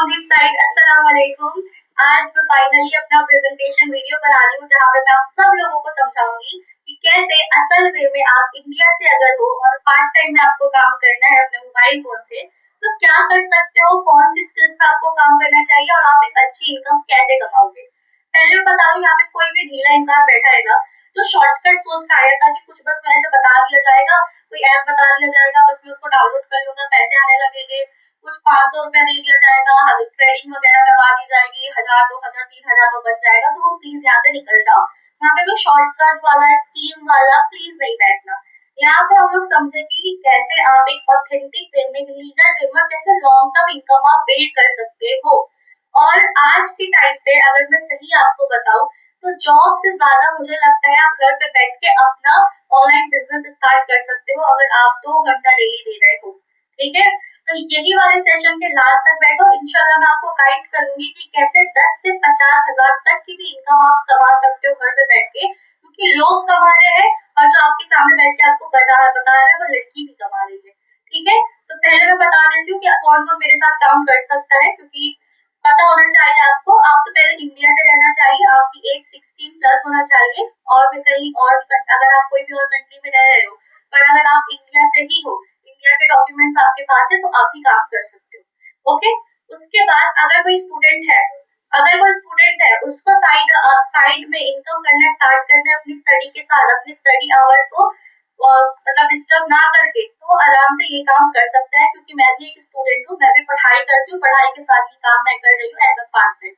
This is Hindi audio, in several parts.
फ्रॉम दिस साइड अस्सलाम वालेकुम। आज मैं फाइनली अपना प्रेजेंटेशन वीडियो बना रही हूँ जहाँ पे मैं आप सब लोगों को समझाऊंगी कि कैसे असल वे में आप इंडिया से अगर हो और पार्ट टाइम में आपको काम करना है अपने मोबाइल फोन से तो क्या कर सकते हो, कौन सी स्किल्स पे आपको काम करना चाहिए और आप एक अच्छी इनकम कैसे कमाओगे। पहले मैं बता दूं, यहाँ पे कोई भी ढीला इंसान बैठा है तो शॉर्टकट सोच के आया था कि कुछ बस मैं ऐसे बता दिया जाएगा, कोई ऐप बता दिया जाएगा, बस मैं उसको डाउनलोड कर लूंगा, पैसे आने लगेंगे, कुछ 500 रुपया दे दिया जाएगा, ट्रेडिंग वगैरह करवा दी जाएगी, 1000 2000 3000 में बच जाएगा, तो वो प्लीज यहाँ से निकल जाओ। यहाँ पे कोई शॉर्टकट वाला स्कीम वाला प्लीज नहीं बैठना। यहाँ पे हम लोग समझे कि कैसे आप एक ऑथेंटिक वे में, लीगल वे में कैसे लॉन्ग टर्म इनकम आप बिल्ड कर सकते हो। और आज के टाइम पे अगर मैं सही आपको बताऊं तो जॉब से ज्यादा मुझे लगता है आप घर पे बैठ के अपना ऑनलाइन बिजनेस स्टार्ट कर सकते हो अगर आप 2 घंटा डेली दे रहे हो। ठीक है, तो यही वाले सेशन के लास्ट तक बैठो, इंशाल्लाह मैं आपको गाइड करूंगी कि कैसे 10 से 50 हजार तक की भी इनकम आप कमा सकते हो घर पे बैठ के, क्योंकि लोग कमा रहे हैं और जो आपके सामने बैठ के आपको बता रहे हैं वो लड़की भी कमा रही है। ठीक है, तो पहले मैं बता देती हूँ कि कौन कौन मेरे साथ काम कर सकता है, क्योंकि पता होना चाहिए आपको। आप तो पहले इंडिया से रहना चाहिए, आपकी एज 16+ होना चाहिए, और भी कहीं और अगर आप कोई भी और कंट्री में रह रहे हो, पर अगर आप इंडिया से ही हो, इंडिया के डॉक्यूमेंट्स आपके पास है, तो आप ही काम कर सकते हो। ओके, उसके बाद अगर कोई स्टूडेंट है उसको साइड में इनकम करना स्टार्ट करना है अपनी स्टडी के साथ, अपनी स्टडी आवर को मतलब डिस्टर्ब ना करके, तो आराम से ये काम कर सकता है, क्योंकि मैं भी एक स्टूडेंट हूँ, मैं भी पढ़ाई करती हूँ, पढ़ाई के साथ ये काम मैं कर रही हूँ एज अ पार्ट टाइम।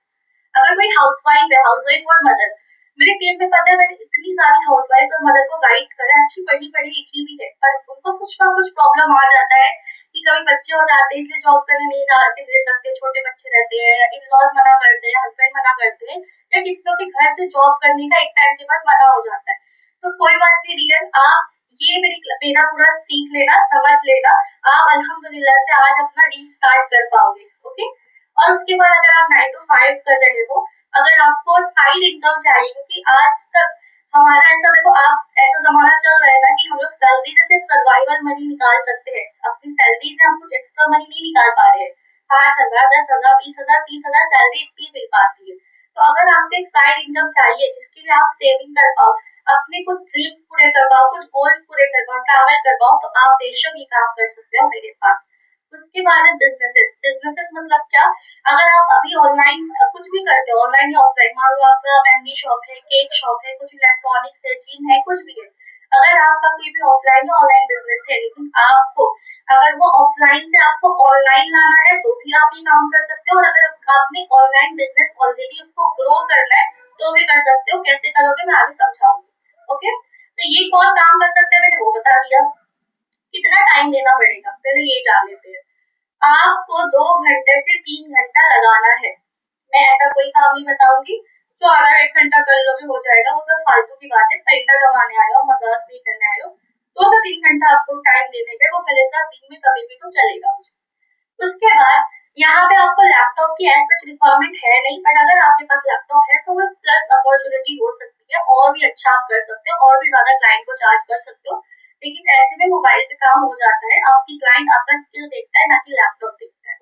अगर कोई हाउसवाइफ और मदर, मेरी टीम में पता है मैंने इतनी सारी हाउसवाइफ और मदर को गाइड करा, अच्छी पढ़ी पढ़ी लिखी भी है, पर उनको कुछ ना कुछ प्रॉब्लम आ जाता है कि कभी बच्चे हो जाते हैं इसलिए जॉब करने नहीं जाते दे सकते, छोटे बच्चे रहते हैं, इन लॉज मना करते हैं, हस्बैंड मना करते हैं, या किसी के घर से जॉब करने का एक टाइम के बाद मना हो जाता है। तो कोई बात नहीं रियल, आप ये मेरा पूरा सीख लेना, समझ लेना, आप अल्हम्दुलिल्लाह से आज अपना रीस्टार्ट कर पाओगे। ओके, और उसके बाद अगर आप 9 to 5 कर रहे हो, अगर आपको साइड इनकम चाहिए, क्योंकि आज तक हमारा ऐसा, देखो आप ऐसा जमाना चल रहा है ना कि हम लोग सैलरी से सिर्फ सर्वाइवल मनी निकाल सकते हैं, अपनी सैलरी से हम कुछ एक्स्ट्रा मनी नहीं निकाल पा रहे हैं। 5,000 10,000 20,000 30,000 सैलरी इतनी मिल पाती है। तो अगर आपको एक साइड इनकम चाहिए जिसके लिए आप सेविंग कर पाओ, अपने कुछ ड्रीम्स पूरे कर पाओ, कुछ गोल्स पूरे कर पाओ, ट्रैवल कर पाओ, तो आप बेशक ये काम कर सकते हो मेरे पास। उसके बाद है बिजनेसेस मतलब क्या, अगर आप अभी ऑनलाइन कुछ भी करते हो, ऑनलाइन या ऑफलाइन, मान लो आपका मेहंदी शॉप है, केक शॉप है, कुछ इलेक्ट्रॉनिक्स है, जिम है, कुछ भी है, अगर आपका कोई भी ऑफलाइन या ऑनलाइन बिजनेस है, लेकिन आपको अगर वो ऑफलाइन से आपको ऑनलाइन लाना है तो भी आप ये काम कर सकते हो, और अगर आपने ऑनलाइन बिजनेस ऑलरेडी उसको ग्रो करना है तो भी कर सकते हो। कैसे करोगे मैं आगे समझाऊंगी। ओके, तो ये कौन काम कर सकते हैं मैंने वो बता दिया। कितना टाइम देना पड़ेगा पहले ये जान लेते हैं। आपको 2 घंटे से 3 घंटा लगाना है। मैं ऐसा कोई काम नहीं बताऊंगी जो आधा 1 घंटा कर लोगे हो जाएगा, वो सब फालतू की बात है, पैसा कमाने आए हो, मजाक नहीं करने आए हो। 2 से 3 घंटा आपको टाइम देने का, वो भले से दिन में कभी भी तो चलेगा मुझे। उसके बाद यहाँ पे आपको लैपटॉप की ऐसा रिक्वायरमेंट है नहीं, बट अगर आपके पास लैपटॉप है तो वो प्लस अपॉर्चुनिटी हो सकती है, और भी अच्छा आप कर सकते हो, और भी ज्यादा क्लाइंट को चार्ज कर सकते हो, लेकिन ऐसे में मोबाइल से काम हो जाता है, आपकी क्लाइंट आपका स्किल देखता है ना कि लैपटॉप देखता है।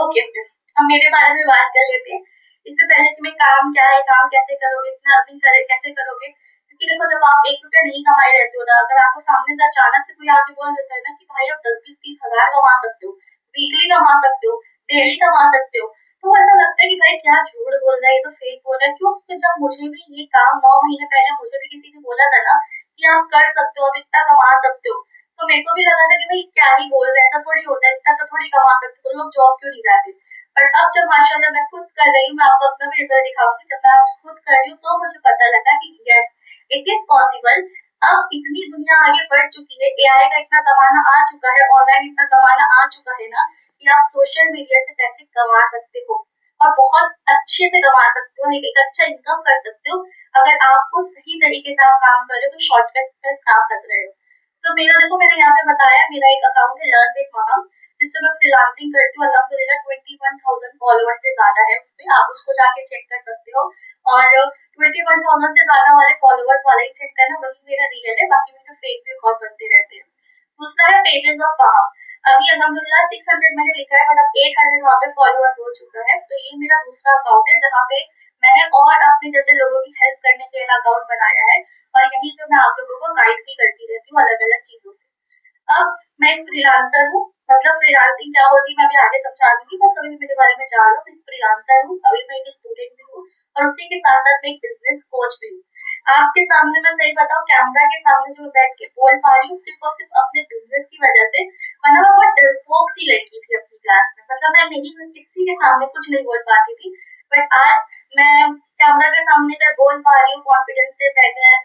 ओके ओके, हम मेरे बारे में बात कर लेते हैं। इससे पहले कि मैं काम क्या है, काम कैसे करोगे, इतना अर्निंग करे कैसे करोगे, क्योंकि देखो जब आप 1 रुपया नहीं कमाए रहते हो ना, अगर आपको सामने से अचानक से कोई आके बोल देता है ना कि भाई आप 10 20 30 हजार कमा सकते हो, वीकली कमा सकते हो, डेली कमा सकते हो, तो ऐसा लगता है कि भाई क्या झूठ बोल रहा है, ये तो फेक बोल रहा है। क्यों? क्योंकि जब मुझे भी ये काम 9 महीने पहले मुझे भी किसी ने बोला था ना कि आप कर सकते हो, आप इतना कमा सकते हो, तो मेरे को भी लगा था कि भाई क्या ही बोल रहे हैं, ऐसा थोड़ी होता है, इतना तो थोड़ी कमा सकते, तो लोग जॉब क्यों नहीं जाते। बट अब जब माशाल्लाह मैं खुद कर रही हूँ, मैं आपको अपना भी रिजल्ट दिखाऊंगी, जब मैं आज खुद कर रही हूँ तो मुझे पता लगा कि यस इट इज पॉसिबल। अब इतनी दुनिया आगे बढ़ चुकी है, एआई का इतना जमाना आ चुका है, ऑनलाइन इतना जमाना आ चुका है ना कि आप सोशल मीडिया से पैसे कमा सकते हो, और बहुत अच्छे से कमा सकते हो, एक अच्छा इनकम कर सकते हो, अगर आपको सही तरीके से आप काम कर रहे हो, तो शॉर्टकट पर काम फंस रहे हो। तो मेरा देखो, मैंने यहाँ पे बताया मेरा एक अकाउंट है लर्न विद मम, जिससे मैं फ्रीलांसिंग करती हूँ, अल्हम्दुलिल्लाह 21,000 फॉलोअर्स से ज्यादा है उसपे, आप उसको जाके चेक कर सकते हो। और 21,000 से ज्यादा वाले फॉलोअर्स वाले ही चेक करना, वही मेरा रियल है, बाकी मेरे फेक भी बहुत बनते रहते हैं। दूसरा है पेजेस ऑफ फार्म। अभी अल्हम्दुलिल्लाह 600 मैंने लिखा है, बट अब 800 वहाँ पे फॉलोअर हो चुका है। तो ये मेरा दूसरा अकाउंट है जहाँ पे मैंने और अपने जैसे लोगों की हेल्प करने के लिए अकाउंट बनाया है, और यहीं पे मैं आप लोगों को गाइड भी करती रहती हूँ अलग अलग चीजों से। अब मैं एक फ्रीलांसर हूँ, मतलब फ्रीलांसिंग क्या होती है मैं अभी आगे समझा दूंगी, बस अभी मेरे बारे में जान लो। मैं फ्रीलांसर हूँ, अभी मैं एक स्टूडेंट भी हूँ, और उसी के साथ साथ मैं एक बिजनेस कोच भी हूँ। आपके सामने मैं सही बताऊँ, कैमरा के सामने जो बैठ के बोल पा रही हूँ सिर्फ और सिर्फ अपने बिजनेस की वजह से, वरना मैं बहुत डरपोक सी लड़की थी अपनी क्लास में। मतलब मैं नहीं किसी के सामने कुछ नहीं बोल पाती थी, बट आज मैं कैमरा के सामने मैं बोल पा रही हूँ कॉन्फिडेंस से, बगैर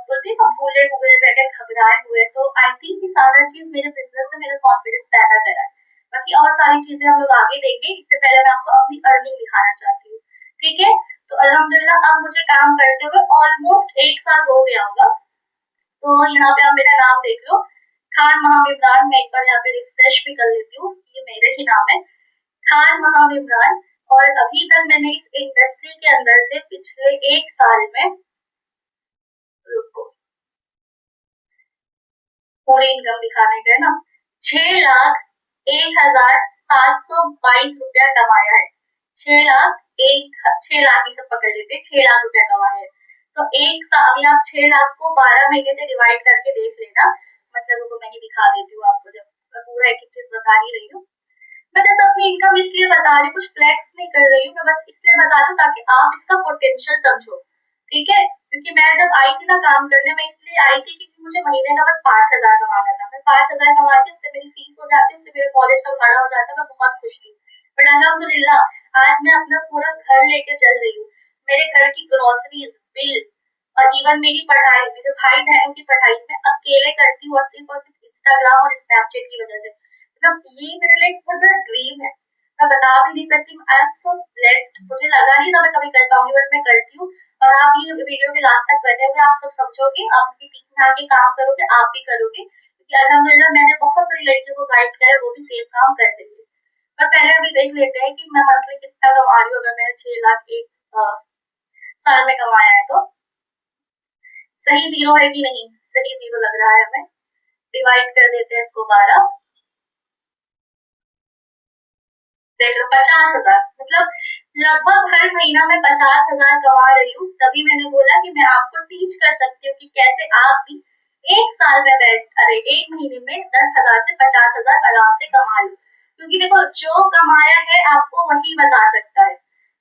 बोलती है ना भूले हुए, बगैर घबराए हुए। तो आई थिंक ये सारा चीज मेरे बिजनेस में मेरा कॉन्फिडेंस पैदा करा है। बाकी और सारी चीजें हम लोग आगे देखेंगे, इससे पहले मैं आपको अपनी अर्निंग दिखाना चाहती हूँ। ठीक है, तो अल्हम्दुलिल्लाह अब मुझे काम करते हुए ऑलमोस्ट 1 साल हो गया होगा। तो यहाँ पे आप मेरा नाम देख लो, खान महाम इमरान। मैं एक बार यहाँ पे रिफ्रेश भी कर लेती हूँ, ये मेरे ही नाम है, खान महाम इमरान। और अभी तक मैंने इस इंडस्ट्री के अंदर से पिछले 1 साल में, रुको पूरी इनकम दिखाने का है ना, 6,01,722 रुपया कमाया है। 6 लाख ही सब पकड़ लेते, 6 लाख रुपया कमाया है। तो एक साल, अभी आप 6 लाख को 12 महीने से डिवाइड करके देख लेना। मतलब वो मैं ही दिखा देती हूँ आपको, जब मैं पूरा एक एक चीज बता ही रही हूँ। मैं जैसे अपनी इनकम इसलिए बता रही हूँ, कुछ फ्लेक्स नहीं कर रही हूँ, मैं बस इसलिए बता रही हूँ ताकि आप इसका पोटेंशियल समझो। ठीक है, क्योंकि मैं जब आई थी ना काम करने, मैं इसलिए आई थी क्योंकि मुझे महीने का बस 5,000 कमाना था। मैं 5,000 कमाती, उससे मेरी फीस हो जाती, उससे मेरे कॉलेज का भाड़ा हो जाता, मैं बहुत खुश थी। बट अल्हम्दुलिल्लाह आज मैं अपना पूरा घर लेके चल रही हूँ। मेरे घर की ग्रोसरीज, बिल, और इवन मेरी पढ़ाई, मेरे भाई बहनों की पढ़ाई मैं अकेले करती हूँ, और सिर्फ इंस्टाग्राम और स्नैपचैट की वजह से। मतलब ये मेरे लिए एक बहुत बड़ा ड्रीम है, मैं बता भी नहीं सकती। आई एम सो ब्लेस्ड, मुझे लगा नहीं था मैं कभी कर पाऊंगी, बट मैं करती हूँ। और आप ये वीडियो के लास्ट तक बने हुए, आप सब समझोगे, आपकी टीम में आके काम करोगे, आप भी करोगे, क्योंकि अल्हम्दुलिल्लाह मैंने बहुत सारी लड़कियों को गाइड करा, वो भी सेम काम कर रही है। पर पहले अभी देख लेते हैं कि मैं मंथली कितना कमा रही हूँ। अगर मैंने 6 लाख साल में कमाया है तो सही जीरो है कि नहीं, सही जीरो लग रहा है हमें। डिवाइड कर देते हैं इसको 12, देख लो 50,000। मतलब लगभग हर महीना मैं 50,000 कमा रही हूँ। तभी मैंने बोला कि मैं आपको टीच कर सकती हूँ कि कैसे आप भी 1 साल में अरे 1 महीने में 10,000 से 50,000 आराम से कमा लो। क्योंकि देखो, जो कमाया है आपको वही बता सकता है।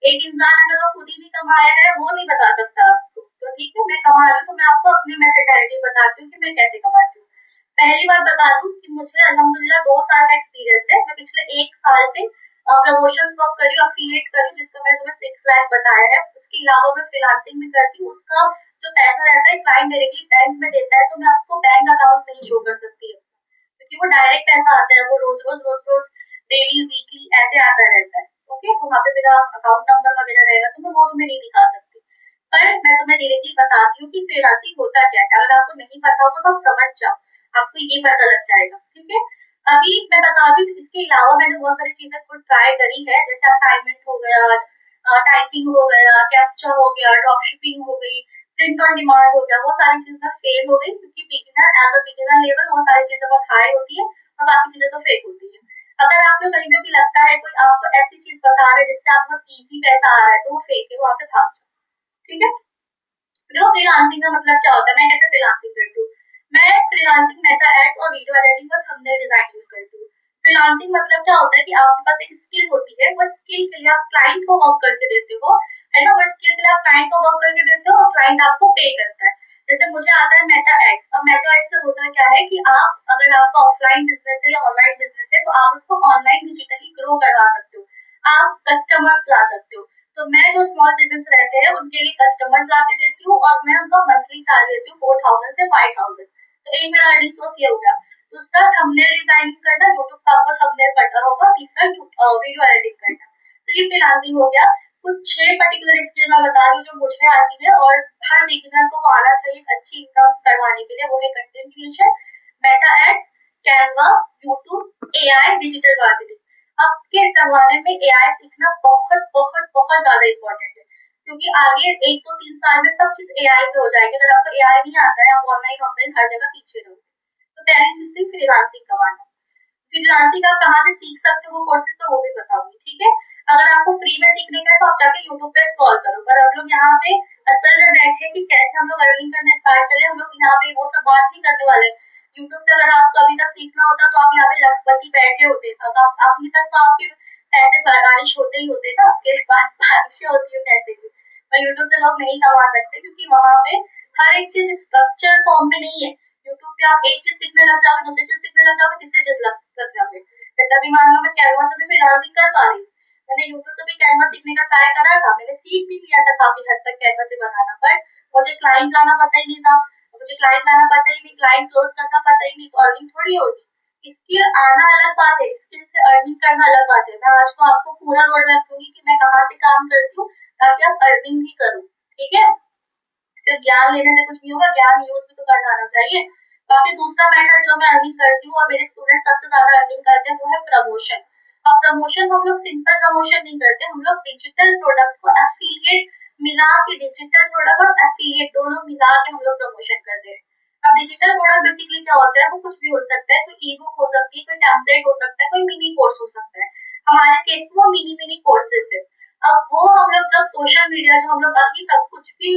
एक इंसान अगर वो खुद ही नहीं कमाया है, वो नहीं बता सकता आपको। तो ठीक है, मैं कमा रही हूँ तो मैं आपको अपनी मेथोडोलॉजी बताती हूँ कि मैं कैसे कमाती हूँ। पहली बात बता दूं कि मुझे अल्हम्दुलिल्लाह 2 साल का एक्सपीरियंस है। मैं पिछले 1 साल से प्रमोशंस वर्क कर रही हूँ, अफिलिएट कर रही हूँ, जिसका मैंने तुम्हें 6 लाख बताया है। उसके अलावा मैं फ्रीलांसिंग भी करती हूँ। उसका जो पैसा रहता है क्लाइंट डायरेक्टली बैंक में देता है, तो मैं आपको बैंक अकाउंट नहीं शो कर सकती है, क्योंकि वो डायरेक्ट पैसा आता है, वो रोज रोज डेली वीकली ऐसे आता रहता है। ओके, तो वहाँ पे मेरा अकाउंट नंबर वगैरह रहेगा, तो मैं वो तुम्हें नहीं दिखा सकती। पर मैं तुम्हें डायरेक्टली बताती हूँ कि फ्रीलांसिंग होता क्या है। अगर आपको नहीं पता होगा तो आप समझ जाओ, आपको ये पता लग जाएगा। ठीक है, अभी मैं बताती हूँ, इसके अलावा मैंने बहुत सारी चीजें खुद ट्राई करी है, जैसे असाइनमेंट हो गया, टाइपिंग हो गया, कैप्चा हो गया, ड्रॉप शिपिंग हो गई, प्रिंट ऑन डिमांड हो गया। वो सारी चीजें मैं फेल हो गई, क्योंकि beginner as a beginner level वो सारी चीजें बहुत हाई होती है, और बाकी चीजें तो फेक होती है। अगर आपको कहीं पे भी लगता है कोई आपको ऐसी चीज बता रहा है जिससे आपको इजी पैसा आ रहा है, तो वो फेक है, वहां से भाग जाओ। ठीक है, देखो फ्रीलांसिंग का मतलब क्या होता है, मैं कैसे फ्रीलांसिंग करती हूँ। मैं फ्रीलांसिंग मेटा एड्स और वीडियो एडिटिंग और थंबनेल डिजाइन यूज करती हूँ। फ्रीलांसिंग मतलब क्या होता है कि आपके पास एक स्किल होती है, वो स्किल के लिए आप क्लाइंट को वर्क करके देते हो, है ना। वो स्किल के लिए आप क्लाइंट को वर्क करके देते हो और क्लाइंट आपको पे करता है। जैसे मुझे आता है मेटा एड्स। अब मेटा एड्स से होता क्या है कि आप, अगर आपका ऑफलाइन बिजनेस है या ऑनलाइन बिजनेस है, तो आप उसको ऑनलाइन डिजिटली ग्रो करवा सकते हो, आप कस्टमर्स ला सकते हो। तो मैं जो स्मॉल बिजनेस रहते हैं उनके लिए कस्टमर ला के देती हूँ, और मैं उनका मंथली चार्ज लेती हूँ 4,000 से 5,000। तो एक मेरा अर्निंग सोर्स ये हो गया। दूसरा थंबनेल डिजाइनिंग करना, यूट्यूब का आपको थंबनेल पता होगा। तीसरा वीडियो एडिटिंग करना। तो ये फ्रीलांसिंग हो गया। कुछ 6 पर्टिकुलर स्किल मैं बता रही हूँ जो मुझे आती है, और हर बिगिनर को वो आना चाहिए अच्छी इनकम करवाने के लिए। वो है content creation, Meta ads, Canva, YouTube, AI, digital marketing. अब के जमाने में एआई सीखना बहुत बहुत बहुत ज्यादा इम्पोर्टेंट है, क्योंकि आगे 1 2 3 साल में सब चीज एआई पे हो जाएगी। अगर आपको एआई नहीं आता है, आप ऑनलाइन ऑफलाइन हर जगह पीछे रहोगे। तो पहली चीज थी फ्रीलांसिंग कमाना। फ्रीलांसिंग आप कहाँ से सीख सकते हो वो कोर्सेज, तो वो भी बताऊंगी, ठीक है। अगर आपको फ्री में सीखने का है तो आप जाके यूट्यूब पे स्क्रॉल करो, पर हम लोग यहाँ पे असल में बैठे कि कैसे हम लोग अर्निंग करना स्टार्ट करें, हम लोग यहाँ पे वो सब बात नहीं करने वाले। यूट्यूब से अगर आपको अभी तक सीखना होता तो आप यहाँ पे लखपति बैठे होते, तो अभी तक तो आपके पैसे बारिश होते ही होते ना, आपके पास बारिश होती है पैसे की। पर यूट्यूब से लोग नहीं कमा सकते क्योंकि वहाँ पे हर एक चीज स्ट्रक्चर फॉर्म में नहीं है। यूट्यूब पे आप एक चीज सीखने लग जाओगे, दूसरी चीज सीखने लग जाओगे, तीसरी चीज लग जाओगे। जैसे अभी मान लो मैं कैनवा से भी फ्रीलांसिंग कर पा रही हूँ, मैंने यूट्यूब से भी कैनवा सीखने का ट्राई करा था, मैंने सीख भी लिया था काफी हद तक कैनवा से बनाना, पर मुझे क्लाइंट लाना पता ही नहीं था। मुझे क्लाइंट लाना पता ही नहीं, क्लाइंट क्लोज करना पता ही नहीं, तो अर्निंग थोड़ी होगी। स्किल आना अलग बात है, स्किल से अर्निंग करना अलग बात है। मैं आज को आपको पूरा रोड मैप दूंगी कि मैं कहाँ से काम करती हूँ ताकि आप अर्निंग भी करो, ठीक है। सिर्फ ज्ञान लेने से कुछ नहीं होगा, ज्ञान यूज भी तो करना आना चाहिए। बाकी दूसरा मेथड जो मैं अर्निंग करती हूँ और मेरे स्टूडेंट सबसे ज्यादा अर्निंग करते हैं वो है प्रमोशन। अब प्रमोशन हम लोग सिंपल प्रमोशन नहीं करते, हम लोग डिजिटल प्रोडक्ट को एफिलिएट मिला के, डिजिटल प्रोडक्ट और एफिलिएट दोनों मिला के हम लोग प्रमोशन करते हैं। अब डिजिटल प्रोडक्ट बेसिकली क्या होता है, वो कुछ भी हो सकता है, कोई ई बुक हो सकती है, कोई टेम्पलेट हो सकता है, कोई मिनी कोर्स हो सकता है। हमारे केस में वो मिनी मिनी कोर्सेज है। अब वो हम लोग जब सोशल मीडिया, जो हम लोग अभी तक कुछ भी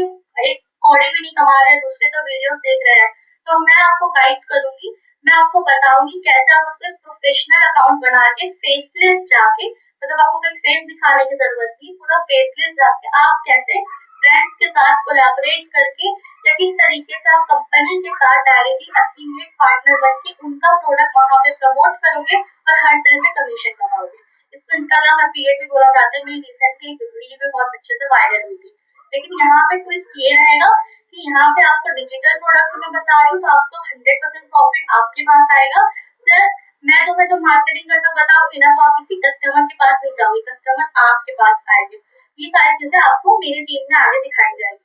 एक कौड़े भी नहीं कमा रहे, दूसरे का वीडियो देख रहे हैं, तो मैं आपको गाइड करूंगी, मैं आपको बताऊंगी कैसे आप उसमें प्रोफेशनल अकाउंट बना के फेसलेस जाके, मतलब आपको कहीं फेस दिखाने की जरूरत नहीं, पूरा फेसलेस जाके आप कैसे ब्रांड्स के साथ कोलैबोरेट करके या किस तरीके से आप कंपनी के साथ डायरेक्टली एफिलिएट पार्टनर बन के उनका प्रोडक्ट वहां पे प्रमोट करोगे और हर सेल पे कमीशन कमाओगे। इसको इंस्टाग्राम एफिलिएट भी बोला जाता है। मेरी रिसेंटली रील में बहुत अच्छे से वायरल हुई थी। लेकिन यहाँ पे ट्विस्ट ये रहेगा कि यहाँ पे आपको डिजिटल प्रोडक्ट मैं बता रही हूँ तो आपको 100% प्रॉफिट आपके पास आएगा। प्लस मैं जब मार्केटिंग करना बताऊंगी ना, तो आप किसी कस्टमर के पास नहीं जाओगे, कस्टमर आपके पास आएंगे। ये सारी चीजें आपको मेरी टीम में आगे सिखाई जाएगी।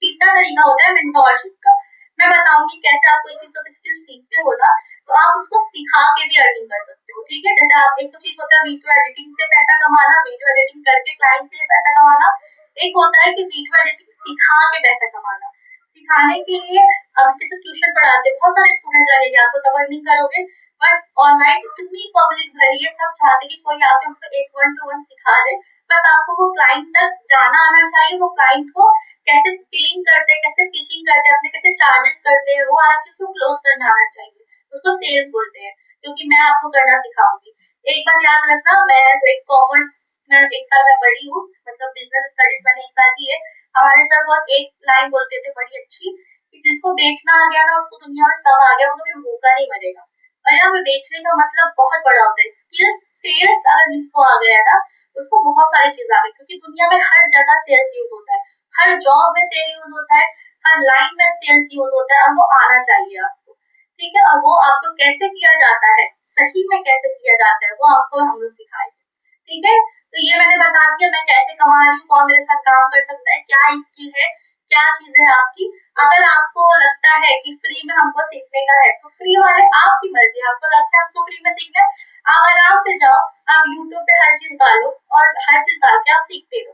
तीसरा तरीका होता है मेंटोरशिप का। मैं बताऊंगी कैसे आप कोई चीज जब स्किल सीखते हो ना, तो आप उसको सिखा के भी अर्निंग कर सकते हो, ठीक है। जैसे आप, एक तो चीज होता है वीडियो एडिटिंग से पैसा कमाना, वीडियो एडिटिंग करके क्लाइंट के लिए पैसा कमाना। एक होता है कि वीडियो एडिटिंग सिखा के पैसा कमाना। सिखाने के लिए अब जैसे ट्यूशन पढ़ाते हैं, बहुत सारे स्टूडेंट लगेंगे आपको, तब अर्निंग करोगे। बट ऑनलाइन इतनी पब्लिक भरी है, सब चाहते कि कोई आके उनको एक 1-to-1 सिखा दे। बस आपको वो क्लाइंट तक जाना आना चाहिए, वो क्लाइंट को कैसे फीलिंग करते हैं, कैसे टीचिंग करते हैं, अपने कैसे चार्जेस करते हैं, वो हर चीज को क्लोज करना आना चाहिए। उसको सेल्स बोलते हैं, क्योंकि मैं आपको करना सिखाऊंगी। एक बार याद रखना, मैं एक कॉमर्स में एक साल मैं पढ़ी हूँ, मतलब बिजनेस स्टडीज मैंने एक साल की है। हमारे सर बहुत एक लाइन बोलते थे बड़ी अच्छी, कि जिसको बेचना आ गया ना उसको दुनिया में सब आ गया, वो कभी भूखा नहीं मरेगा। और यहाँ पे बेचने का मतलब बहुत बड़ा होता है। स्किल्स सेल्स अगर जिसको आ गया ना, उसको बहुत सारी चीज आ गई, क्योंकि दुनिया में हर जगह सेल्स यूज होता है, हर जॉब में सेल यूज होता है, हर लाइन में सेल्स यूज होता है, और वो आना चाहिए आपको, ठीक है। और वो आपको कैसे किया जाता है, सही में कैसे किया जाता है, वो आपको हम लोग सिखाएंगे, ठीक है। तो ये मैंने बता दिया मैं कैसे कमा रही हूँ, कौन मेरे साथ काम कर सकता है, क्या स्किल है, क्या चीज है आपकी। अगर आपको लगता है कि फ्री में हमको सीखने का है, तो फ्री वाले आपकी मर्जी, आपको लगता है आपको फ्री में सीखना है, आप आराम से जाओ, आप यूट्यूब पे हर चीज डालो और हर चीज डाल के आप सीखते रहो,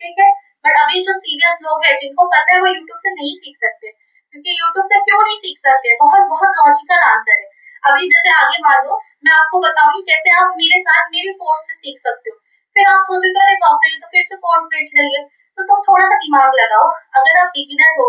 ठीक है। बट अभी जो सीरियस लोग हैं, जिनको पता है वो यूट्यूब से नहीं सीख सकते, क्योंकि यूट्यूब से क्यों नहीं सीख सकते, बहुत बहुत लॉजिकल आंसर है। अभी जैसे आगे मान लो मैं आपको बताऊंगी कैसे आप मेरे साथ मेरे कोर्स से सीख सकते हो। फिर आप सोचोगे अरे बाप रे, तो फिर से कोर्स बेच रही है। तो तुम थोड़ा सा दिमाग लगाओ। अगर आप बिगिनर हो,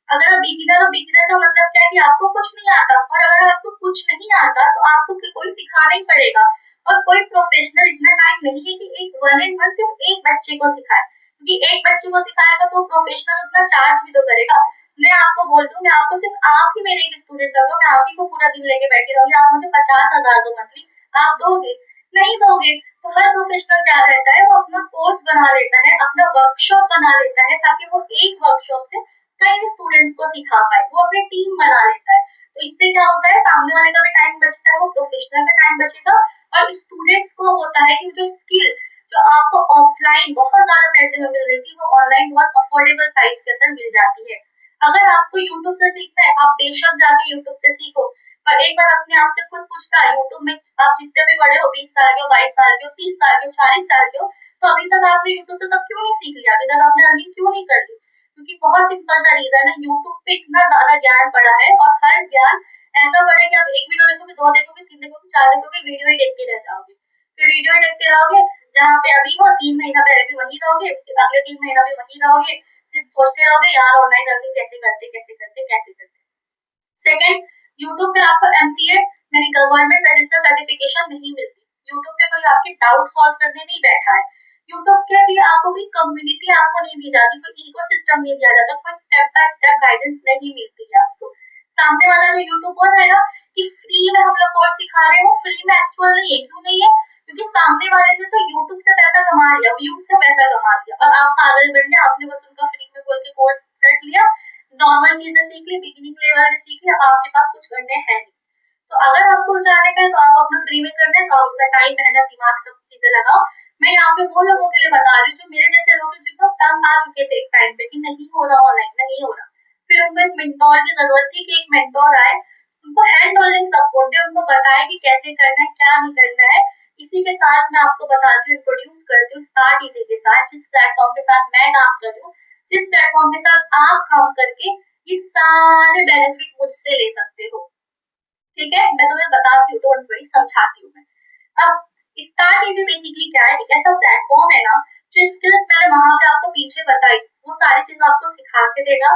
अगर आप बिगिनर हो, बिगिनर का मतलब क्या है कि आपको कुछ नहीं आता, और अगर आपको कुछ नहीं आता तो आपको कोई सिखाना ही पड़ेगा। और कोई प्रोफेशनल इतना टाइम नहीं है कि एक 1-on-1 सिर्फ एक बच्चे को सिखाए, क्योंकि एक बच्चे को सिखाएगा तो प्रोफेशनल उतना चार्ज भी तो करेगा। मैं आपको बोल दूं, मैं आपको सिर्फ आप ही मेरे एक स्टूडेंट हो, मैं आप ही को पूरा दिन लेके बैठी रहूंगी, आप मुझे 50,000 दो मंथली, आप दोगे? नहीं दोगे। तो हर प्रोफेशनल क्या रहता है, वो अपना कोर्स बना लेता है, अपना वर्कशॉप बना लेता है, ताकि वो एक वर्कशॉप से कई स्टूडेंट्स को सिखा पाए, वो अपनी टीम बना लेता है। तो इससे क्या होता है, सामने वाले का भी टाइम बचता है, वो प्रोफेशनल का टाइम बचेगा, और स्टूडेंट्स को होता है कि जो स्किल जो आपको ऑफलाइन बहुत ज्यादा पैसे में मिल रही थी, वो ऑनलाइन बहुत अफोर्डेबल प्राइस के अंदर मिल जाती है। अगर आपको यूट्यूब से सीखना है, आप बेशक जाके यूट्यूब से सीखो, पर एक बार अपने आप से खुद पूछना, यूट्यूब में आप जितने भी बड़े हो, 20 साल के हो, 22 साल के हो, 30 साल के हो, 40 साल के हो, तो अभी तक आपने यूट्यूब से तब क्यों नहीं सीख लिया, अभी तक आपने अर्निंग क्यों नहीं कर ली? क्योंकि बहुत सिंपल सा रीजन है, यूट्यूब पे इतना ज्यादा ज्ञान पड़ा है, और हर ज्ञान ऐसा पड़े कि आप एक वीडियो देखोगे, 2 देखोगे, 3 देखोगे, 4 देखोगे, वीडियो ही देखते रह जाओगे। फिर वीडियो ही देखते रहोगे, जहाँ पे अभी हो 3 महीना पहले भी वहीं रहोगे, इसके अगले 3 महीना भी वहीं रहोगे, सिर्फ सोचते रहोगे यार ऑनलाइन लर्निंग कैसे करते कैसे करते कैसे करते। सेकंड, यूट्यूब पे आपको एमसीए यानी गवर्नमेंट रजिस्टर सर्टिफिकेशन नहीं मिलती। यूट्यूब पे कोई आपके डाउट सॉल्व करने नहीं बैठा है। यूट्यूब के लिए आपको कोई कम्युनिटी आपको नहीं दी जाती, कोई इकोसिस्टम नहीं दिया जाता, कोई स्टेप बाय स्टेप गाइडेंस नहीं मिलती है आपको। सामने वाला जो यूट्यूबर है ना कि फ्री में हम लोग कोर्स सिखा रहे हो, फ्री में एक्चुअल नहीं है। क्यों नहीं है? क्योंकि सामने वाले ने तो यूट्यूब से पैसा कमा लिया, व्यूज से पैसा कमा लिया, और आप पागल बन गए, आपने बस उनका फ्री में बोल के कोर्स कर लिया, नॉर्मल चीजें सीख ली, बिगिनिंग लेवल में सीख लिया, आपके पास कुछ करने हैं नहीं। तो अगर आपको जाने का है तो आप अपना फ्री में करना है तो आप अपना टाइम मेहनत दिमाग सब चीजें लगाओ। मैं यहाँ पे वो लोगों के लिए बता रही हूँ जो मेरे जैसे लोग जो एकदम तंग आ चुके थे एक टाइम पे कि नहीं हो रहा ऑनलाइन, नहीं हो रहा। फिर उनको एक मेंटोर की जरूरत थी कि एक मेंटोर आए, उनको हैंड होल्डिंग सपोर्ट दे, उनको बताए कि कैसे करना है, क्या नहीं करना है। इसी के साथ मैं आपको बताती हूँ, इंट्रोड्यूस करती हूँ स्टार्ट इजी के साथ, जिस प्लेटफॉर्म के साथ मैं काम कर रही हूँ, जिस प्लेटफॉर्म के साथ आप काम करके ये सारे बेनिफिट मुझसे ले सकते हो। ठीक है, मैं तुम्हें बताती हूँ, डोंट वरी, समझाती हूँ मैं। अब स्टार्ट इजी बेसिकली क्या है, एक ऐसा प्लेटफॉर्म है ना जो स्किल्स मैंने वहां पे आपको पीछे बताई वो सारी चीज आपको सिखा के देगा।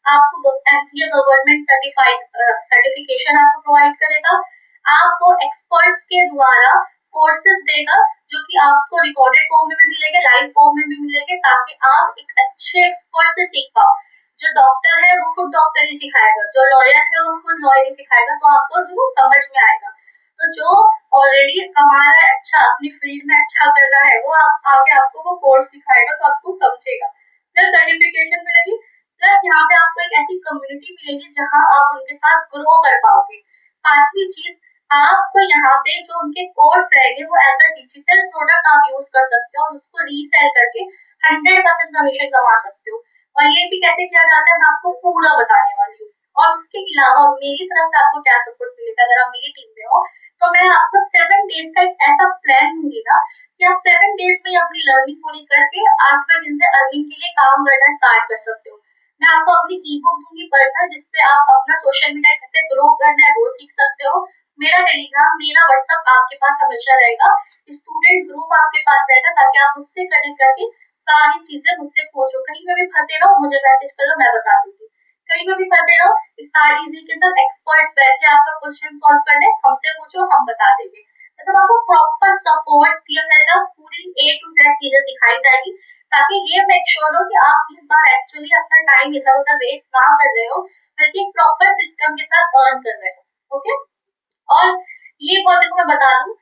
आपको एमसीए गवर्नमेंट सर्टिफाइड सर्टिफिकेशन आपको प्रोवाइड करेगा। आपको एक्सपर्ट्स के द्वारा कोर्सेज देगा जो कि आपको रिकॉर्डेड फॉर्म में भी मिलेंगे, लाइव फॉर्म में भी मिलेंगे, ताकि आप एक अच्छे एक्सपर्ट से सीख पाओ। जो डॉक्टर है वो खुद डॉक्टर ही सिखाएगा, जो लॉयर है वो खुद लॉयर ही सिखाएगा, तो आपको वो समझ में आएगा। तो जो ऑलरेडी कमा रहा है अच्छा, अपनी फील्ड में अच्छा कर रहा है, वो आगे आपको वो कोर्स सिखाएगा तो आपको समझेगा, प्लस सर्टिफिकेशन मिलेगी, प्लस यहाँ पे आपको एक ऐसी कम्युनिटी मिलेगी जहाँ आप उनके साथ ग्रो कर पाओगे। पांचवी चीज, आपको यहाँ पे जो उनके कोर्स रहेंगे वो एज अ डिजिटल प्रोडक्ट आप यूज कर सकते हो और उसको रीसेल करके 100% कमीशन कमा सकते हो। और ये भी कैसे किया जाता है मैं आपको पूरा बताने वाली हूँ। और उसके अलावा मेरी तरफ से आपको क्या सपोर्ट मिलेगा, अगर आप मेरी टीम में हो तो मैं आपको 7 डेज का एक ऐसा प्लान दूंगी ना कि आप 7 डेज में अपनी लर्निंग पूरी करके 8वें दिन से अर्निंग के लिए काम करना स्टार्ट कर सकते हो। मैं आपको अपनी ई बुक दूंगी पर्सनल, जिसपे आप अपना सोशल मीडिया कैसे ग्रो करना है वो सीख सकते हो। मेरा टेलीग्राम, मेरा व्हाट्सएप आपके पास हमेशा रहेगा, स्टूडेंट ग्रुप आपके पास रहेगा, ताकि आप मुझसे कनेक्ट करके सारी चीजें मुझसे पूछो। कहीं पे भी फंसे रहो मुझे मैसेज कर दो, मैं बता दूंगी। कहीं पे भी फंसे रहो, स्टार्ट इजी के अंदर एक्सपर्ट्स बैठे आपका क्वेश्चन सॉल्व करने, हमसे पूछो, हम बता देंगे। मतलब आपको प्रॉपर सपोर्ट दिया जाएगा, पूरी ए टू जेड चीजें सिखाई जाएगी, ताकि ये मेक श्योर हो कि आप इस बार एक्चुअली अपना टाइम इधर उधर वेस्ट ना कर रहे हो, बल्कि प्रॉपर सिस्टम के साथ अर्न कर रहे हो। ओके, और ये बहुत, देखो मैं बता दूं,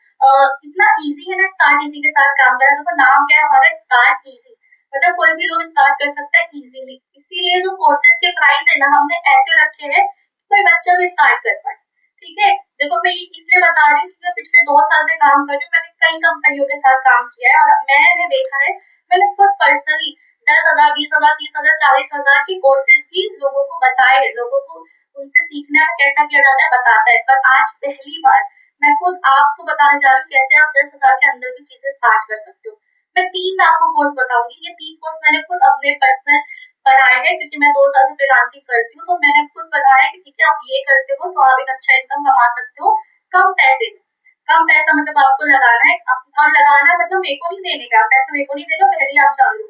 इतना इजी है ना स्टार्ट इजी के साथ काम करना। देखो नाम क्या है हमारा, स्टार्ट इजी, मतलब कोई भी लोग स्टार्ट कर सकता है इजीली। इसीलिए जो कोर्सेज के प्राइस है ना हमने ऐसे रखे हैं कि कोई बच्चा भी स्टार्ट कर पाए। ठीक है, देखो मैं ये इसलिए बता रही हूँ क्योंकि पिछले 2 साल से काम कर रही हूँ, मैंने कई कंपनियों के साथ काम किया है और मैंने देखा है, मैंने खुद पर्सनली 10,000, 20,000, 30,000, 40,000 की कोर्सेज भी लोगों को बताए हैं, लोगों को उनसे सीखना है कैसा किया जाता है बताता है। पर आज पहली बार मैं खुद आपको बताने जा रही हूँ कैसे आप 10,000 के अंदर भी चीजें स्टार्ट कर सकते हो। मैं 3 आपको कोर्स बताऊंगी, ये 3 कोर्स मैंने खुद अपने पर्सनल बनाए हैं, क्योंकि मैं 2 साल से फ्रीलांसिंग करती हूँ, तो मैंने खुद बताया कि ठीक है आप ये करते हो तो आप एक अच्छा इनकम कमा सकते हो कम पैसे में। कम पैसा मतलब आपको लगाना है, और लगाना मतलब मेरे को नहीं देने का, पैसा मेरे को नहीं देगा, पहले आप जान लो।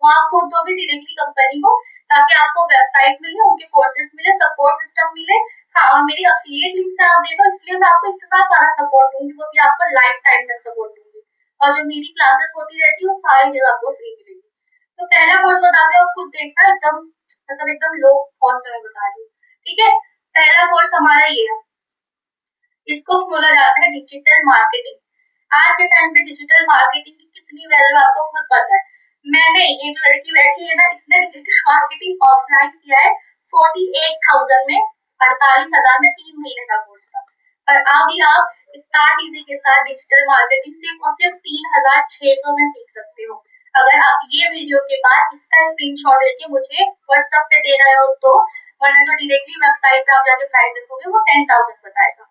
वो आप खुद दोगे डायरेक्टली कंपनी को, ताकि आपको वेबसाइट मिले, उनके कोर्सेज मिले, सपोर्ट सिस्टम मिले। हाँ, और मेरी अफिलिएट लिंक से आप देखो, इसलिए मैं आपको इतना सारा सपोर्ट दूंगी, वो भी आपको लाइफ टाइम तक सपोर्ट दूंगी। और जो मेरी क्लासेस होती रहती है वो सारी जगह आपको फ्री मिलेगी। तो पहला कोर्स बता दो, आप खुद देखना, एकदम मतलब एकदम लो कॉस्ट में बता रही हूँ। ठीक है, पहला कोर्स हमारा ये है, इसको बोला जाता है डिजिटल मार्केटिंग। आज के टाइम पे डिजिटल मार्केटिंग की कितनी वैल्यू आपको खुद पता है। मैंने, ये जो लड़की बैठी है ना, इसने डिजिटल मार्केटिंग ऑफलाइन किया है 48,000 में, 48,000 में 3 महीने का कोर्स था। और अभी आप स्टार्ट इजी के साथ डिजिटल मार्केटिंग सिर्फ और सिर्फ 3,600 में सीख सकते हो। अगर आप ये वीडियो के बाद इसका स्क्रीनशॉट लेके मुझे व्हाट्सएप पे दे रहे हो तो, वरना जो डायरेक्टली वेबसाइट पे आप जाके प्राइस देखोगे वो 10,000 बताएगा।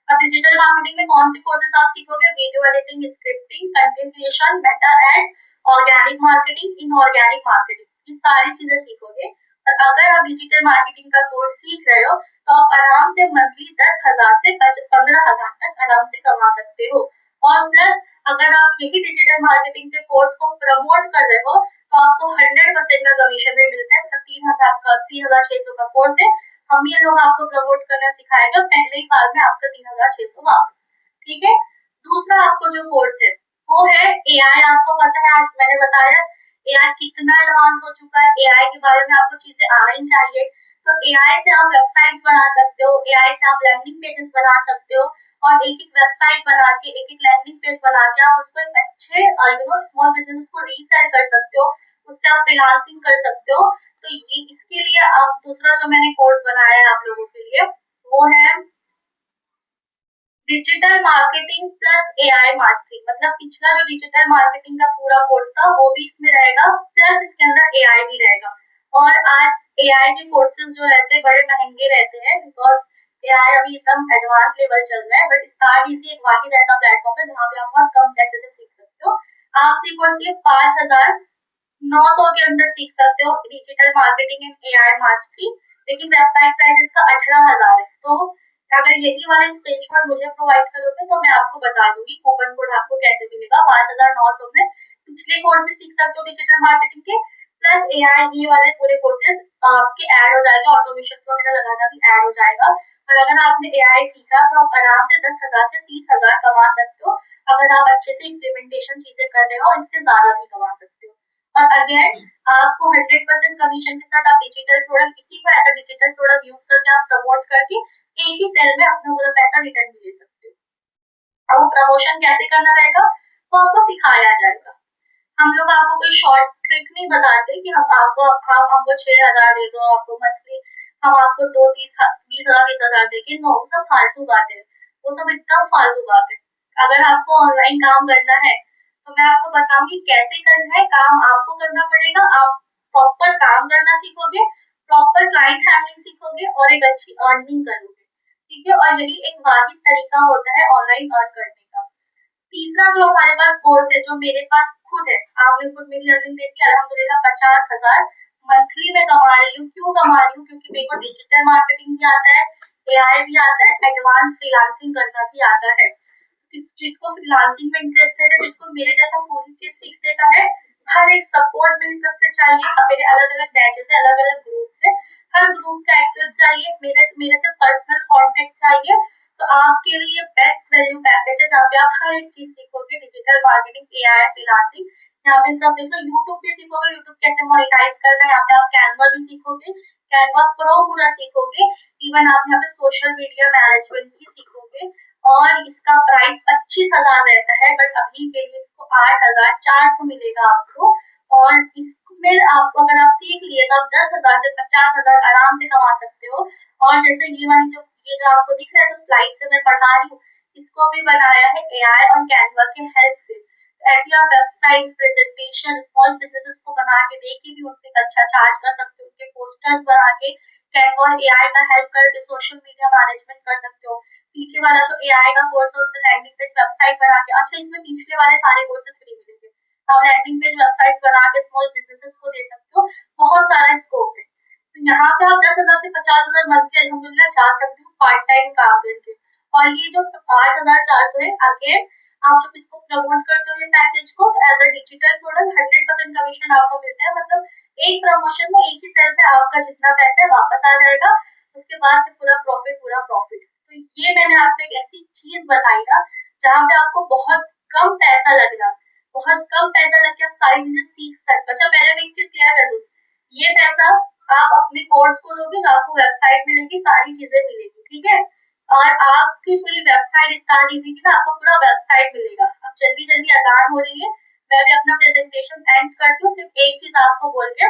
अब डिजिटल मार्केटिंग में कौन सी कोर्सेज आप सीखोगे, video editing, scripting, content creation, Meta ads, organic marketing, inorganic marketing, ये सारी चीजें सीखोगे। और अगर आप डिजिटल मार्केटिंग का कोर्स सीख रहे हो तो आप आराम से मंथली 10,000 से 15,000 तक आराम से कमा सकते हो। और प्लस अगर आप यही डिजिटल मार्केटिंग के कोर्स को प्रमोट कर रहे हो तो आपको 100% का कमीशन भी मिलता है। मतलब 3,600 का कोर्स है, हम ये लोग आपको प्रमोट करना सिखाएगा, पहले ही साल में आपका 3,600 वापस। ठीक है। दूसरा आपको जो कोर्स है वो है एआई। आपको पता है, आज मैंने बताया एआई कितना एडवांस हो चुका है, एआई के बारे में आपको चीजें आना ही चाहिए। तो एआई से आप वेबसाइट बना सकते हो, एआई से आप लैंडिंग पेजेस बना सकते हो, और एक एक वेबसाइट बना के, एक एक लैंडिंग पेज बना के आप उसको एक अच्छे स्मॉल बिजनेस को रीसेल कर सकते हो, उससे आप फ्रीलांसिंग कर सकते हो। तो ये इसके लिए आप दूसरा जो मैंने कोर्स बनाया है आप लोगों के लिए वो है digital marketing plus AI mastery. मतलब पिछला जो डिजिटल मार्केटिंग का पूरा कोर्स था वो भी इसमें रहेगा, प्लस इसके अंदर एआई भी रहेगा। और आज एआई के कोर्सेज जो रहते हैं बड़े महंगे रहते हैं, बिकॉज एआई अभी एकदम एडवांस लेवल चल रहा है। बट स्टार्ट इजी एक वाहिद ऐसा प्लेटफॉर्म है जहाँ पे आप बहुत कम पैसे से सीख सकते हो। आप सिर्फ और सिर्फ 5,900 के अंदर सीख सकते हो digital marketing and AI mastery. लेकिन वेबसाइट प्राइस इसका 18,000 है। तो अगर यही वाले स्क्रीनशॉट मुझे प्रोवाइड करोगे तो मैं आपको बता दूंगी कूपन कोड आपको कैसे मिलेगा। 5,900 में पिछले कोर्स भी सीख सकते हो डिजिटल मार्केटिंग के, प्लस एआई ये वाले पूरे कोर्सेज आपके ऐड हो जाएगा, ऑटोमेशन वगैरह लगाना भी ऐड हो जाएगा। और अगर आपने एआई सीखा तो आप आराम से 10,000 से 30,000 कमा सकते हो, अगर आप अच्छे से इम्प्लीमेंटेशन चीजें कर रहे हो, इससे ज्यादा भी कमा सकते हो। और अगेन आपको 100% कमीशन के साथ आप डिजिटल प्रोडक्ट, किसी को ऐसा डिजिटल प्रोडक्ट यूज करके आप प्रमोट करके एक ही सेल में अपना पूरा पैसा रिटर्न भी ले सकते हो। अब प्रमोशन कैसे करना रहेगा वो आपको सिखाया जाएगा। हम लोग आपको कोई शॉर्ट ट्रिक नहीं बताते कि हम आपको आप हमको 6,000 दे दो, आपको मंथली हम आपको 20,000 30,000 देंगे। नो, वो सब फालतू बात है, वो सब एकदम फालतू बात है। अगर आपको ऑनलाइन काम करना है तो मैं आपको बताऊंगी कैसे करना है। काम आपको करना पड़ेगा, आप प्रॉपर काम करना सीखोगे, प्रॉपर क्लाइंट हैंडलिंग सीखोगे और एक अच्छी अर्निंग करोगे। ठीक है। और यही एक वाहिद तरीका होता है ऑनलाइन अर्न करने का। तीसरा जो हमारे पास कोर्स है, जो मेरे पास खुद है, आपने खुद मेरी अर्निंग देखी अल्हम्दुलिल्लाह 50,000 मंथली में कमा रही हूँ। क्यों कमा रही हूँ? क्योंकि मेरे को डिजिटल मार्केटिंग भी आता है, एआई भी आता है, एडवांस फ्रीलांसिंग करना भी आता है। जिसको फ्रीलांसिंग में इंटरेस्टेड है, जिसको मेरे जैसा पूरी चीज सीखने का है, हर एक सपोर्ट मेरी तरफ से चाहिए। मेरे अलग अलग बैचेस है, अलग अलग ग्रुप है, हर ग्रुप का एक्सेस चाहिए, मेरे मेरे से पर्सनल कांटेक्ट चाहिए। तो आपके लिए बेस्ट वैल्यू पैकेज है जहाँ पे आप हर एक चीज सीखोगे, डिजिटल मार्केटिंग, एआई, फ्रीलांसिंग। यहाँ पे सब देखो, यूट्यूब पे सीखोगे यूट्यूब कैसे मोनेटाइज करना है, यहाँ पे आप कैनवा भी सीखोगे, कैनवा प्रो पूरा सीखोगे। इवन आप यहाँ पे सोशल मीडिया मैनेजमेंट भी सीखोगे। और इसका प्राइस 25,000 रहता है, बट अभी के लिए इसको 8,400 मिलेगा आपको। और इसमें आप अगर आप सीख लिए तो आप 10,000 से 50,000 आराम से कमा सकते हो। और जैसे ये जो आपको दिख रहा है, जो स्लाइड से मैं पढ़ा रही हूँ, इसको भी बनाया है एआई और कैनवा के हेल्प से। ऐसी आप वेबसाइट, प्रेजेंटेशन, स्मॉल बिजनेसेस को बना के देके भी उनसे अच्छा चार्ज कर सकते हो, उनके पोस्टर्स बना के कैनवा और एआई का हेल्प करके सोशल मीडिया मैनेजमेंट कर सकते हो। पीछे वाला जो एआई का कोर्स है उससे लैंडिंग पेज वेबसाइट बना के, अच्छा इसमें पिछले वाले सारे कोर्सेज फ्री मिलेंगे, आप लैंडिंग पेज वेबसाइट बना के स्मॉल बिजनेसेस को दे सकते हो। बहुत सारा स्कोप है। तो यहाँ पे आप 10,000 से 50,000 मंथली अल्हम्दुलिल्लाह जा सकते हो पार्ट टाइम काम करके। और ये जो 8,400 है, अगेन आप जब इसको प्रमोट करते हो ये पैकेज को, तो as a digital product 100% commission आपको मिलता है। मतलब एक प्रमोशन में, एक ही सेल में आपका जितना पैसा है वापस आ जाएगा, उसके बाद से पूरा प्रॉफिट पूरा प्रॉफिट। तो ये मैंने आपको एक ऐसी चीज बताई ना जहाँ पे आपको बहुत कम पैसा लग रहा, बहुत कम पैसा लग के आप सारी चीजें सीख सकते हो। अच्छा पहले मैं एक चीज क्लियर कर दूं, ये पैसा आप अपने कोर्स को दोगे तो आपको वेबसाइट मिलेगी, सारी चीजें मिलेगी। ठीक है। और आपकी पूरी वेबसाइट स्टार्ट इजी की ना, आपको पूरा वेबसाइट मिलेगा। अब जल्दी जल्दी अजान हो रही है, मैं भी अपना प्रेजेंटेशन एंड करती हूँ सिर्फ एक चीज आपको बोल के।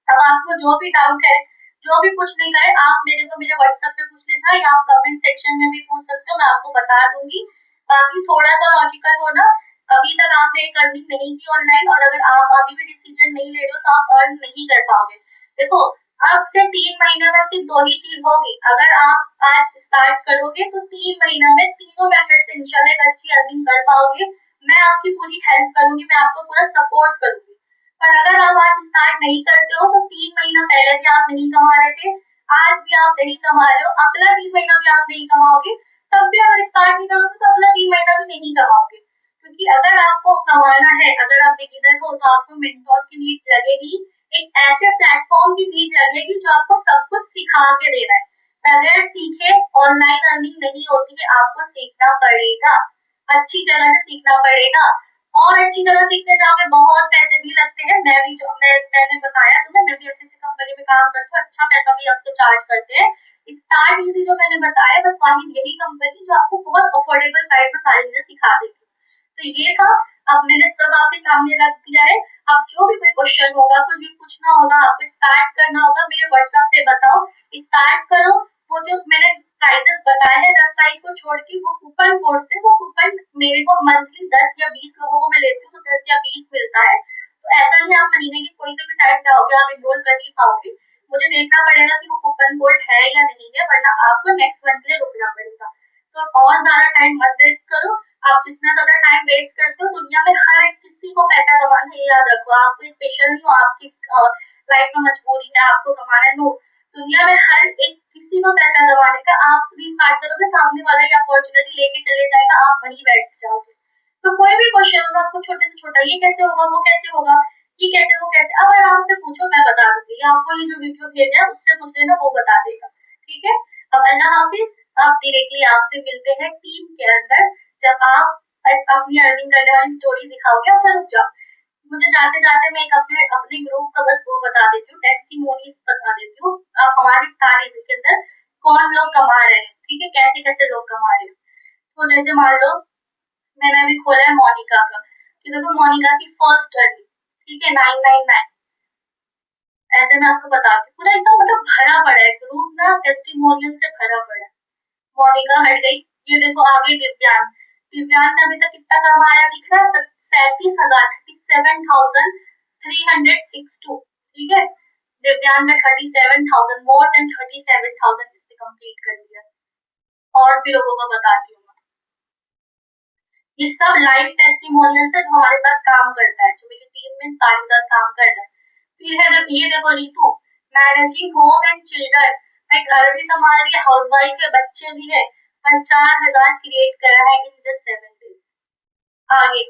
अब आपको जो भी डाउट है, जो भी पूछने का है, आप मेरे को मेरे व्हाट्सएप पे पूछ लेना, या आप कमेंट सेक्शन में भी पूछ सकते हो, मैं आपको बता दूंगी। बाकी थोड़ा सा लॉजिकल हो ना, अभी तक आपने एक अर्निंग नहीं की ऑनलाइन, और अगर आप अभी भी डिसीजन नहीं ले रहे हो तो आप अर्न नहीं कर पाओगे। देखो, अब से 3 महीने में सिर्फ दो ही चीज होगी। अगर आप आज स्टार्ट करोगे तो 3 महीना में तीनों मेथड से इंशाल्लाह एक अच्छी अर्निंग कर पाओगे। मैं आपकी पूरी हेल्प करूंगी, मैं आपको पूरा सपोर्ट करूंगी। पर अगर आप आज स्टार्ट नहीं करते हो तो 3 महीना पहले भी आप नहीं कमा रहे थे, आज भी आप नहीं कमा रहे हो, अगला 3 महीना भी आप नहीं कमाओगे, तब भी अगर स्टार्ट नहीं करोगे तो अगला 3 महीना भी नहीं कमाओगे। क्योंकि अगर आपको कमाना है, अगर आप बिगिनर हो तो आपको मेंटोर की नीड लगेगी, एक ऐसे प्लेटफॉर्म की नीड लगेगी जो आपको सब कुछ सिखा के दे रहा है। बगैर सीखे ऑनलाइन अर्निंग नहीं होती है, आपको सीखना पड़ेगा, अच्छी जगह से सीखना पड़ेगा। और अच्छी जगह सीखने जाओगे बहुत पैसे भी लगते हैं। मैं भी जो मैंने बताया तुम्हें, मैं भी ऐसी कंपनी में काम करती हूँ, अच्छा पैसा भी उसको चार्ज करते हैं। स्टार्ट इजी जो मैंने बताया, बस वही यही कंपनी जो आपको बहुत अफोर्डेबल प्राइस में सारी चीजें सिखा देगी। तो ये था, अब मैंने सब आपके सामने रख दिया है। अब जो भी कोई क्वेश्चन होगा, कुछ भी पूछना होगा, आपको स्टार्ट करना होगा, मेरे व्हाट्सएप पे बताओ, स्टार्ट करो। वो जो मैंने प्राइसेस बताए हैं वेबसाइट को छोड़ के, वो कूपन कोड से, वो कूपन मेरे को मंथली 10 या 20 लोगों को मैं लेती हूँ तो 10 या 20 मिलता है। तो ऐसा नहीं आप महीने की कोई से भी टाइम जाओगे आप इनरोल कर ही पाओगे, मुझे देखना पड़ेगा कि वो कूपन कोड है या नहीं है, वरना आपको नेक्स्ट मंथ के लिए रुकना पड़ेगा। तो और ज्यादा टाइम मत वेस्ट करो। आप जितना ज्यादा टाइम वेस्ट करते हो, दुनिया में हर एक किसी को पैसा कमाना है, याद रखो। आप कोई स्पेशल नहीं हो, आपकी लाइफ में मजबूरी है आपको कमाना है, नो। दुनिया में हर एक किसी को पैसा कमाने का, आप भी स्टार्ट करोगे, सामने वाला ये अपॉर्चुनिटी लेके चले जाएगा, आप वहीं बैठ जाओगे। तो कोई भी क्वेश्चन होगा आपको छोटे से छोटा, ये कैसे होगा, वो कैसे होगा, ये कैसे, वो कैसे, अब आराम से पूछो, मैं बता दूंगी। आपको ये जो वीडियो भेजा है उससे पूछ लेना, वो बता देगा। ठीक है, अब अल्लाह हाफिज। आप डायरेक्टली आपसे मिलते हैं टीम के अंदर, जब आप अपनी अर्निंग करने वाली स्टोरी दिखाओगे। अच्छा रुक जाओ, मुझे जाते जाते मैं एक अपने अपने ग्रुप का बस वो बता देती हूँ, टेस्टिमोनियल्स बता देती हूँ। हमारी स्टार एजेंसी के अंदर कौन लोग कमा रहे हैं, ठीक है, कैसे कैसे लोग कमा रहे हैं। तो जैसे मान लो मैंने अभी खोला है मोनिका का, कि देखो मोनिका की फर्स्ट अर्निंग, ठीक है, 999। ऐसे मैं आपको बताती हूँ, पूरा एकदम मतलब भरा पड़ा है ग्रुप ना, टेस्टिमोनियल से भरा पड़ा है। मोनिका हट गई, ये देखो आगे दिव्यांग। दिव्यांग ने अभी तक कितना कमाया दिख रहा है, 37,000, 37,362। ठीक है, दिव्यांग ने 37,000, मोर देन 37,000 इससे कंप्लीट कर लिया। और भी लोगों को बताती हूँ, ये सब लाइव टेस्टिमोनियल से जो हमारे साथ काम करता है, जो मेरी टीम में सारे साथ काम कर रहा है। फिर है ये देखो Ritu, managing home and children, मैं घर भी संभाल रही है, हाउस वाइफ है, बच्चे भी है, और 4,000 क्रिएट करा है इन जस्ट 7 डेज। आगे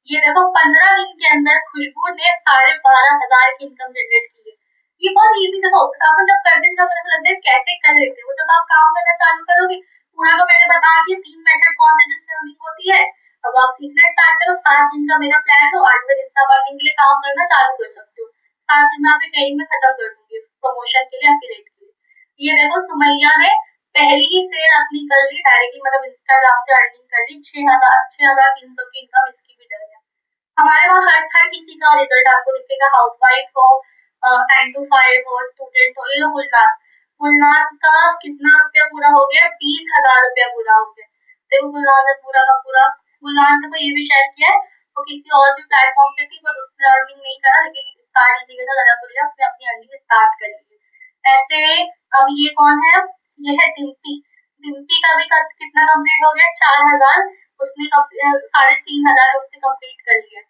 ये देखो 15 दिन के अंदर खुशबू ने 12,500 की इनकम जनरेट की है। ये बहुत इजी, देखो आप जब करते हैं तब लगता है कैसे कर लेते हो, जब आप काम करना चालू करोगे, पूरा तो मैंने बता दिया 3 मेथड कौन से जिससे अर्निंग होती है। अब आप सीखना स्टार्ट करो, 7 दिन का मेरा प्लान है, 8वें दिन से अर्निंग के लिए काम करना चालू कर सकते हो। 7 दिन में आपकी ट्रेनिंग में खत्म कर दूंगी, प्रमोशन के लिए, एफिलिएट के लिए। ये देखो सुमैया ने पहली ही सेल अपनी कर ली डायरेक्टली, मतलब इंस्टाग्राम से अर्निंग कर ली, 6,300 की इनकम इसकी भी डन है। हमारे वहाँ हर हर किसी का रिजल्ट आपको दिखेगा, हाउस वाइफ हो, 9 to 5 हो, स्टूडेंट हो। ये लो गुलनाज, गुलनाज का कितना रुपया पूरा हो गया, 20,000 रुपया पूरा हो गया। देखो गुलनाज ने पूरा का पूरा, गुलनाज ने तो ये भी शेयर किया है, वो किसी और भी प्लेटफॉर्म पे थी पर उसने अर्निंग नहीं करा, लेकिन स्टार्ट इसी के साथ उसने अपनी अर्निंग स्टार्ट कर ली है। ऐसे अब ये कौन है, ये है डिम्पी। डिम्पी का भी कितना कंप्लीट हो गया, 4,000, उसने 3,500 उसने कंप्लीट कर लिया।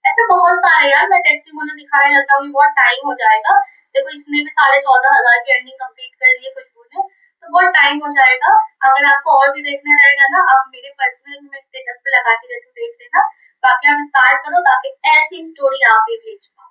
ऐसे बहुत सारे यार, मैं टेस्टिमोनियल दिखाने लग जाऊंगी बहुत टाइम हो जाएगा। देखो इसने भी 14,500 की अर्निंग कंप्लीट कर ली है खुशबू ने, तो बहुत टाइम हो जाएगा। अगर आपको और भी देखना रहेगा ना, आप मेरे पर्सनल में स्टेटस पे लगाती रहती हूँ, देख लेना। बाकी आप स्टार्ट करो ताकि ऐसी स्टोरी आप भी भेज पाओ।